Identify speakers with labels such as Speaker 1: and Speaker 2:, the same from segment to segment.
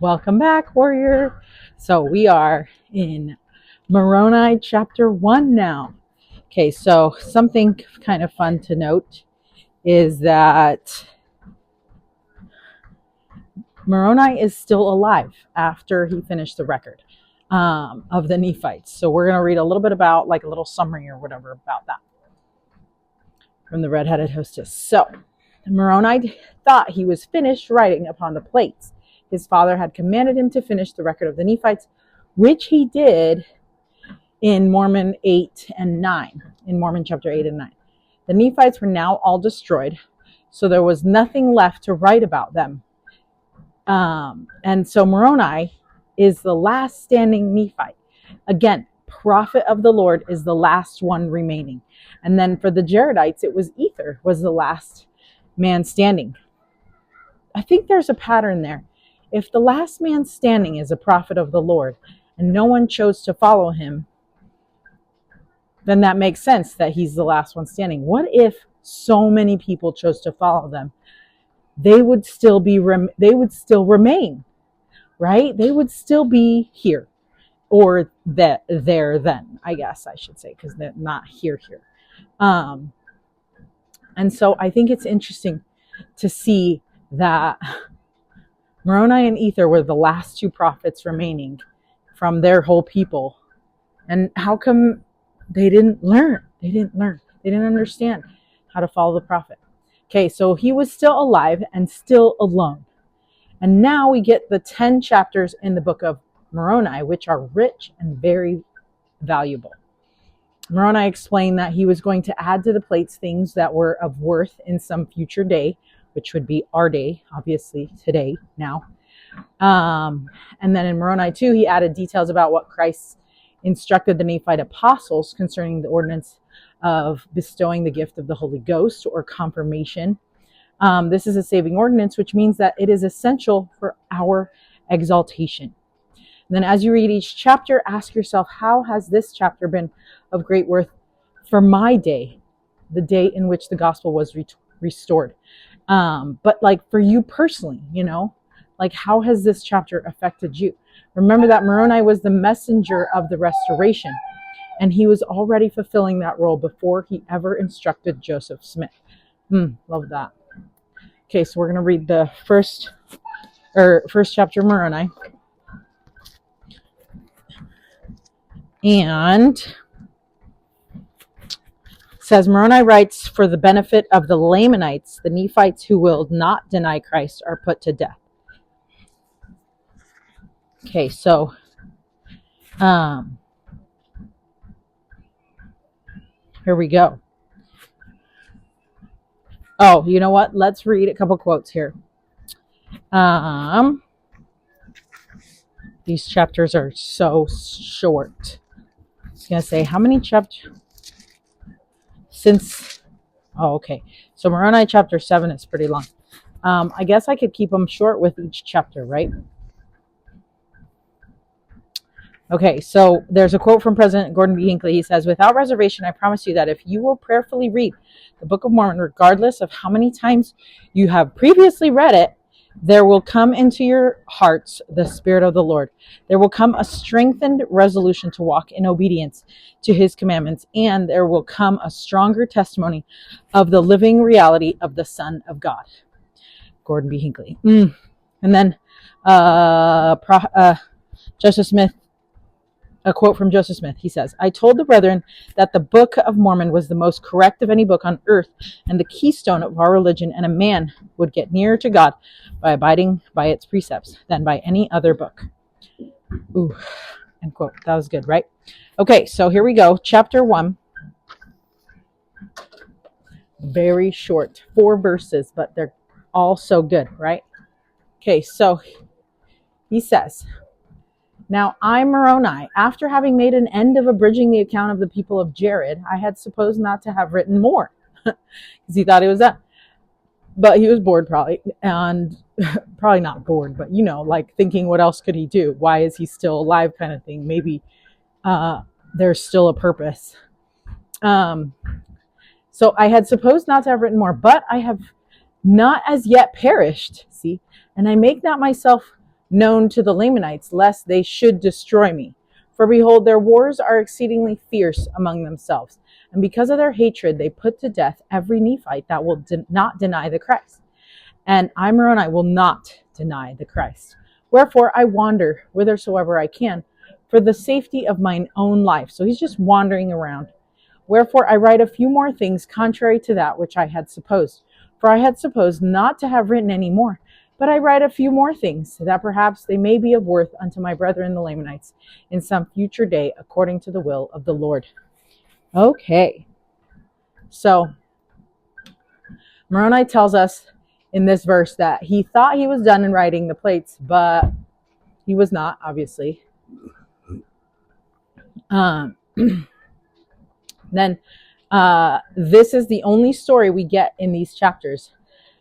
Speaker 1: Welcome back, warrior. So we are in Moroni chapter 1 now. Okay, so something kind of fun to note is that Moroni is still alive after he finished the record of the Nephites. So we're going to read a little bit about, like a little summary or whatever about that from the redheaded hostess. So Moroni thought he was finished writing upon the plates. His father had commanded him to finish the record of the Nephites, which he did in Mormon 8 and 9, in Mormon chapter 8 and 9. The Nephites were now all destroyed, so there was nothing left to write about them. And so Moroni is the last standing Nephite. Again, prophet of the Lord is the last one remaining. And then for the Jaredites, it was Ether was the last man standing. I think there's a pattern there. If the last man standing is a prophet of the Lord and no one chose to follow him, then that makes sense that he's the last one standing. What if so many people chose to follow them? They would still remain, right? They would still be here, or there then, I guess I should say, because they're not here. And so I think it's interesting to see that Moroni and Ether were the last two prophets remaining from their whole people. And how come they didn't learn? They didn't understand how to follow the prophet. Okay, so he was still alive and still alone. And now we get the 10 chapters in the book of Moroni, which are rich and very valuable. Moroni explained that he was going to add to the plates things that were of worth in some future day, which would be our day, obviously today, now. And then in Moroni 2, he added details about what Christ instructed the Nephite apostles concerning the ordinance of bestowing the gift of the Holy Ghost or confirmation. This is a saving ordinance, which means that it is essential for our exaltation. And then as you read each chapter, ask yourself, how has this chapter been of great worth for my day, the day in which the gospel was restored? But like for you personally, like how has this chapter affected you? Remember that Moroni was the messenger of the restoration, and he was already fulfilling that role before he ever instructed Joseph Smith. Love that. Okay, so we're going to read the first chapter of Moroni. And it says, Moroni writes, for the benefit of the Lamanites, the Nephites who will not deny Christ are put to death. Okay, so here we go. Oh, you know what? Let's read a couple quotes here. These chapters are so short. I was going to say, how many chapters? Okay. So Moroni chapter 7 is pretty long. I guess I could keep them short with each chapter, right? Okay, so there's a quote from President Gordon B. Hinckley. He says, without reservation, I promise you that if you will prayerfully read the Book of Mormon, regardless of how many times you have previously read it, there will come into your hearts the Spirit of the Lord. There will come a strengthened resolution to walk in obedience to his commandments, and there will come a stronger testimony of the living reality of the Son of God. Gordon B. Hinckley. And then Joseph Smith, a quote from Joseph Smith. He says, I told the brethren that the Book of Mormon was the most correct of any book on earth and the keystone of our religion, and a man would get nearer to God by abiding by its precepts than by any other book. Ooh, end quote. That was good, right? Okay, so here we go. Chapter 1. Very short. 4 verses, but they're all so good, right? Okay, so he says, now I, Moroni, after having made an end of abridging the account of the people of Jared, I had supposed not to have written more, because he thought he was done. But he was bored probably, and probably not bored, but like thinking, what else could he do? Why is he still alive kind of thing? Maybe there's still a purpose. So I had supposed not to have written more, but I have not as yet perished, see, and I make not myself known to the Lamanites, lest they should destroy me. For behold, their wars are exceedingly fierce among themselves, and because of their hatred they put to death every Nephite that will not deny the Christ. And I, Moroni, will not deny the Christ. Wherefore I wander whithersoever I can, for the safety of mine own life. So he's just wandering around. Wherefore I write a few more things contrary to that which I had supposed. For I had supposed not to have written any more, but I write a few more things, that perhaps they may be of worth unto my brethren the Lamanites in some future day, according to the will of the Lord. Okay. So Moroni tells us in this verse that he thought he was done in writing the plates, but he was not, obviously. Then this is the only story we get in these chapters.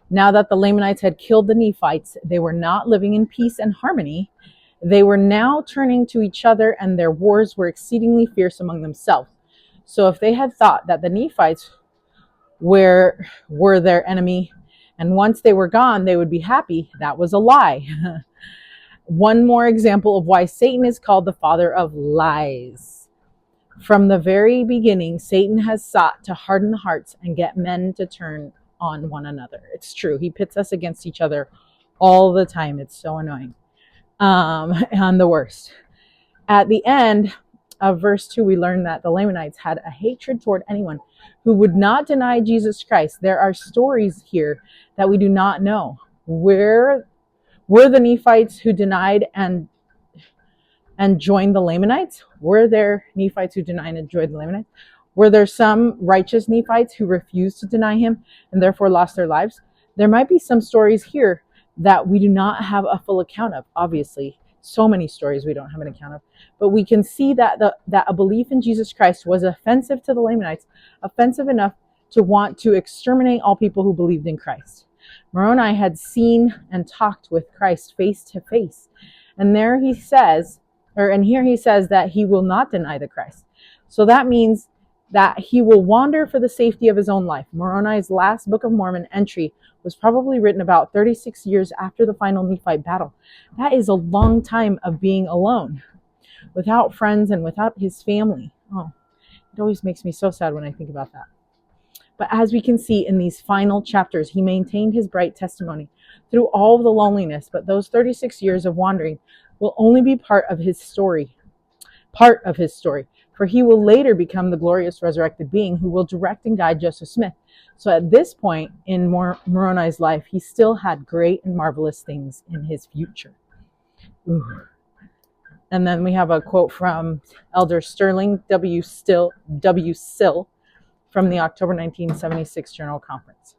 Speaker 1: Now that the Lamanites had killed the Nephites, they were not living in peace and harmony. They were now turning to each other, and their wars were exceedingly fierce among themselves. So if they had thought that the Nephites were their enemy, and once they were gone, they would be happy, that was a lie. One more example of why Satan is called the father of lies. From the very beginning, Satan has sought to harden the hearts and get men to turn on one another. It's true. He pits us against each other all the time. It's so annoying. And the worst. At the end of verse 2, we learn that the Lamanites had a hatred toward anyone who would not deny Jesus Christ. There are stories here that we do not know. Where were the Nephites who denied and joined the Lamanites? Were there Nephites who denied and joined the Lamanites? Were there some righteous Nephites who refused to deny him and therefore lost their lives? There might be some stories here that we do not have a full account of, obviously. So many stories we don't have an account of. But we can see that that a belief in Jesus Christ was offensive to the Lamanites, offensive enough to want to exterminate all people who believed in Christ. Moroni had seen and talked with Christ face to face. And here he says that he will not deny the Christ. So that means that he will wander for the safety of his own life. Moroni's last Book of Mormon entry was probably written about 36 years after the final Nephite battle. That is a long time of being alone, without friends and without his family. Oh, it always makes me so sad when I think about that. But as we can see in these final chapters, he maintained his bright testimony through all of the loneliness, but those 36 years of wandering will only be part of his story, for he will later become the glorious resurrected being who will direct and guide Joseph Smith. So at this point in Moroni's life, he still had great and marvelous things in his future. Ooh. And then we have a quote from Elder Sterling W. Sill from the October 1976 General Conference.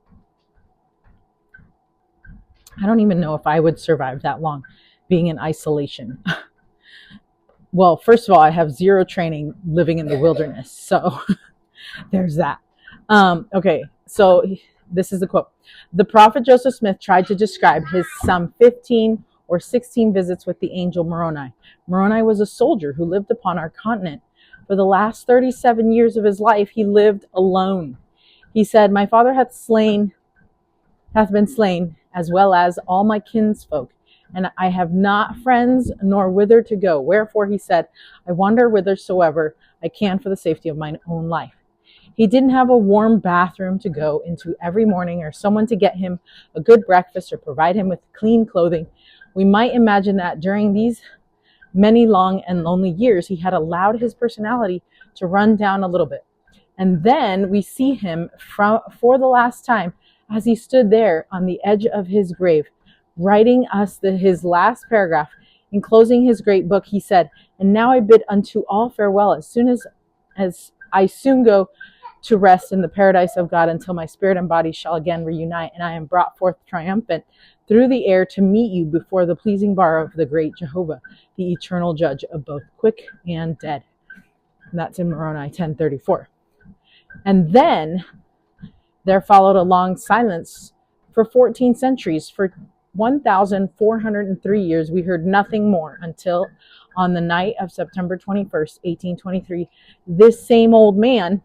Speaker 1: I don't even know if I would survive that long being in isolation. Well, first of all, I have zero training living in the wilderness. So there's that. Okay, so this is the quote. The prophet Joseph Smith tried to describe his some 15 or 16 visits with the angel Moroni. Moroni was a soldier who lived upon our continent. For the last 37 years of his life, he lived alone. He said, my father hath been slain, as well as all my kinsfolk, and I have not friends nor whither to go. Wherefore, he said, I wander whithersoever I can for the safety of mine own life. He didn't have a warm bathroom to go into every morning, or someone to get him a good breakfast or provide him with clean clothing. We might imagine that during these many long and lonely years, he had allowed his personality to run down a little bit. And then we see him for the last time as he stood there on the edge of his grave, writing us his last paragraph. In closing his great book, he said, and now I bid unto all farewell, as I soon go to rest in the paradise of God, until my spirit and body shall again reunite, and I am brought forth triumphant through the air to meet you before the pleasing bar of the great Jehovah, the eternal judge of both quick and dead. And that's in Moroni 10:34. And then there followed a long silence for 14 centuries. For 1,403 years, we heard nothing more until on the night of September 21st, 1823, this same old man,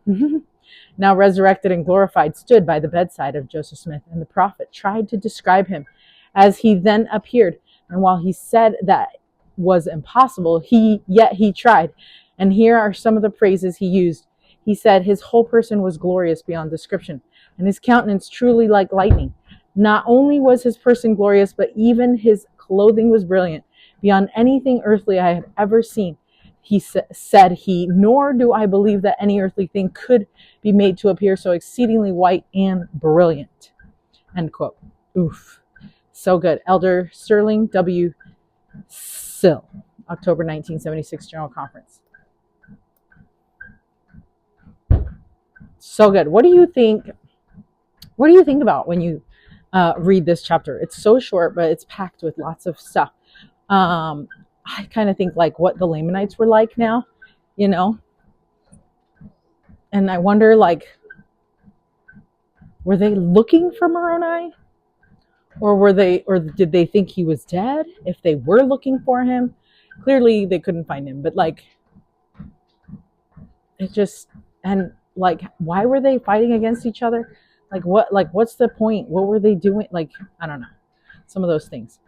Speaker 1: now resurrected and glorified, stood by the bedside of Joseph Smith, and the prophet tried to describe him as he then appeared. And while he said that was impossible, yet he tried. And here are some of the phrases he used. He said his whole person was glorious beyond description, and his countenance truly like lightning. Not only was his person glorious, but even his clothing was brilliant, beyond anything earthly I had ever seen. He said, nor do I believe that any earthly thing could be made to appear so exceedingly white and brilliant. End quote. Oof. So good. Elder Sterling W. Sill, October 1976 General Conference. So good. What do you think? What do you think about when you read this chapter? It's so short, but it's packed with lots of stuff. I kind of think like what the Lamanites were like now, you know? And I wonder, like, were they looking for Moroni? Or did they think he was dead? If they were looking for him, clearly they couldn't find him. But like, like, why were they fighting against each other? Like, what's the point? What were they doing? Like, I don't know. Some of those things.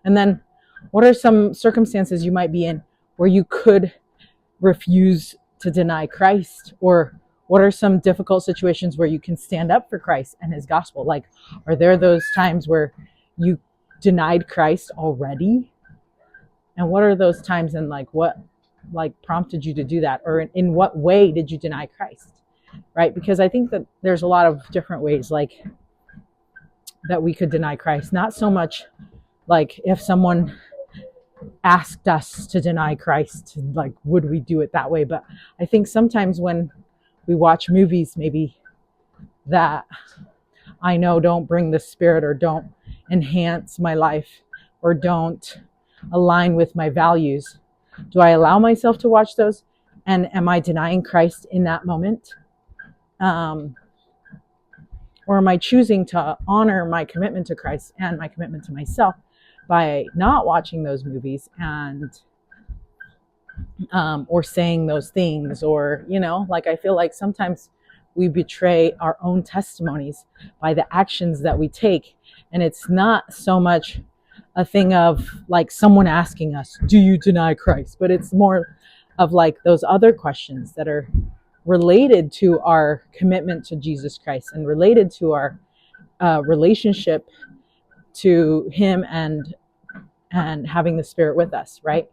Speaker 1: And then what are some circumstances you might be in where you could refuse to deny Christ? Or what are some difficult situations where you can stand up for Christ and his gospel? Like, are there those times where you denied Christ already? And what are those times, and like what like prompted you to do that? Or in what way did you deny Christ? Right? Because I think that there's a lot of different ways like that we could deny Christ. Not so much like if someone asked us to deny Christ, like would we do it that way? But I think sometimes when we watch movies maybe that I know don't bring the Spirit or don't enhance my life or don't align with my values, do I allow myself to watch those? And am I denying Christ in that moment? Or am I choosing to honor my commitment to Christ and my commitment to myself by not watching those movies and or saying those things? Or, you know, like I feel like sometimes we betray our own testimonies by the actions that we take. And it's not so much a thing of like someone asking us, do you deny Christ? But it's more of like those other questions that are related to our commitment to Jesus Christ and related to our relationship to him and having the Spirit with us, right?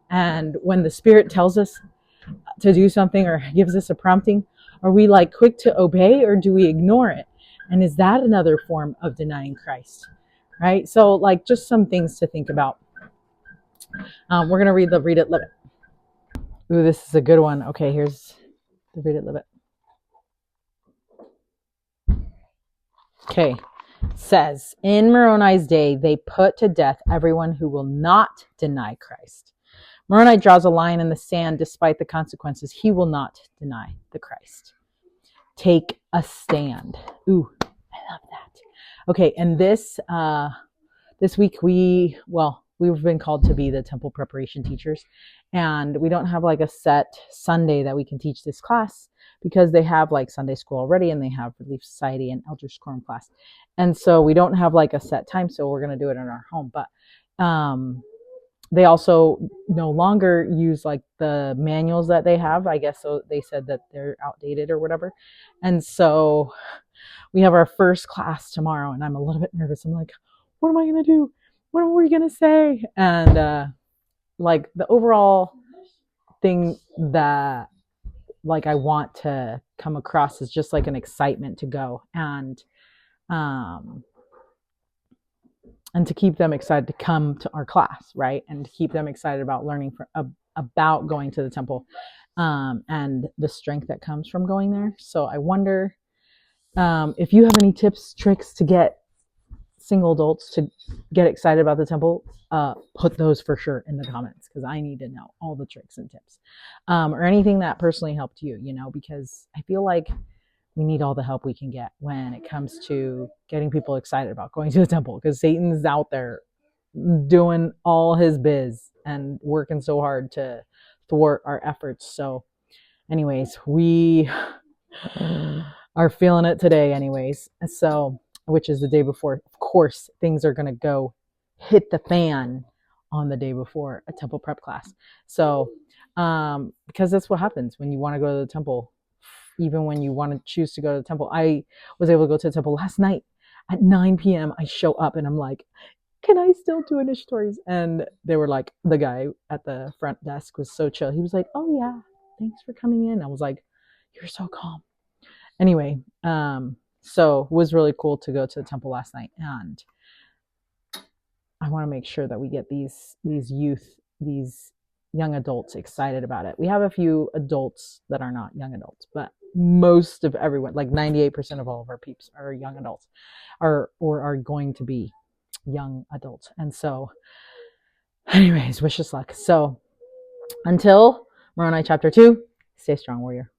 Speaker 1: And when the Spirit tells us to do something or gives us a prompting, are we like quick to obey or do we ignore it? And is that another form of denying Christ, right? So like just some things to think about. We're going to read the Read It, Live It. Ooh, this is a good one. Okay, here's the Read It, Live It. Okay, it says, in Moroni's day, they put to death everyone who will not deny Christ. Moroni draws a line in the sand despite the consequences. He will not deny the Christ. Take a stand. Ooh, I love that. Okay, and this week we've been called to be the temple preparation teachers, and we don't have like a set Sunday that we can teach this class because they have like Sunday school already and they have Relief Society and Elders Quorum class. And so we don't have like a set time, so we're going to do it in our home. But they also no longer use like the manuals that they have, I guess. So they said that they're outdated or whatever. And so we have our first class tomorrow and I'm a little bit nervous. I'm like, what am I going to do? What are we going to say? And like the overall thing that like I want to come across is just like an excitement to go and to keep them excited to come to our class, right? And to keep them excited about learning about going to the temple and the strength that comes from going there. So I wonder if you have any tips, tricks to get single adults to get excited about the temple, put those for sure in the comments because I need to know all the tricks and tips or anything that personally helped you, you know, because I feel like we need all the help we can get when it comes to getting people excited about going to the temple because Satan's out there doing all his biz and working so hard to thwart our efforts. So anyways, we are feeling it today anyways. So which is the day before. Of course, things are going to go hit the fan on the day before a temple prep class. So, because that's what happens when you want to go to the temple, even when you want to choose to go to the temple. I was able to go to the temple last night at 9 p.m. I show up and I'm like, can I still do initiatories? And they were like, the guy at the front desk was so chill. He was like, oh yeah, thanks for coming in. I was like, you're so calm. Anyway, so it was really cool to go to the temple last night, and I want to make sure that we get these youth, these young adults excited about it. We have a few adults that are not young adults, but most of everyone, like 98% of all of our peeps are young adults, or are going to be young adults. And so anyways, wish us luck. So until Moroni chapter 2, stay strong, warrior.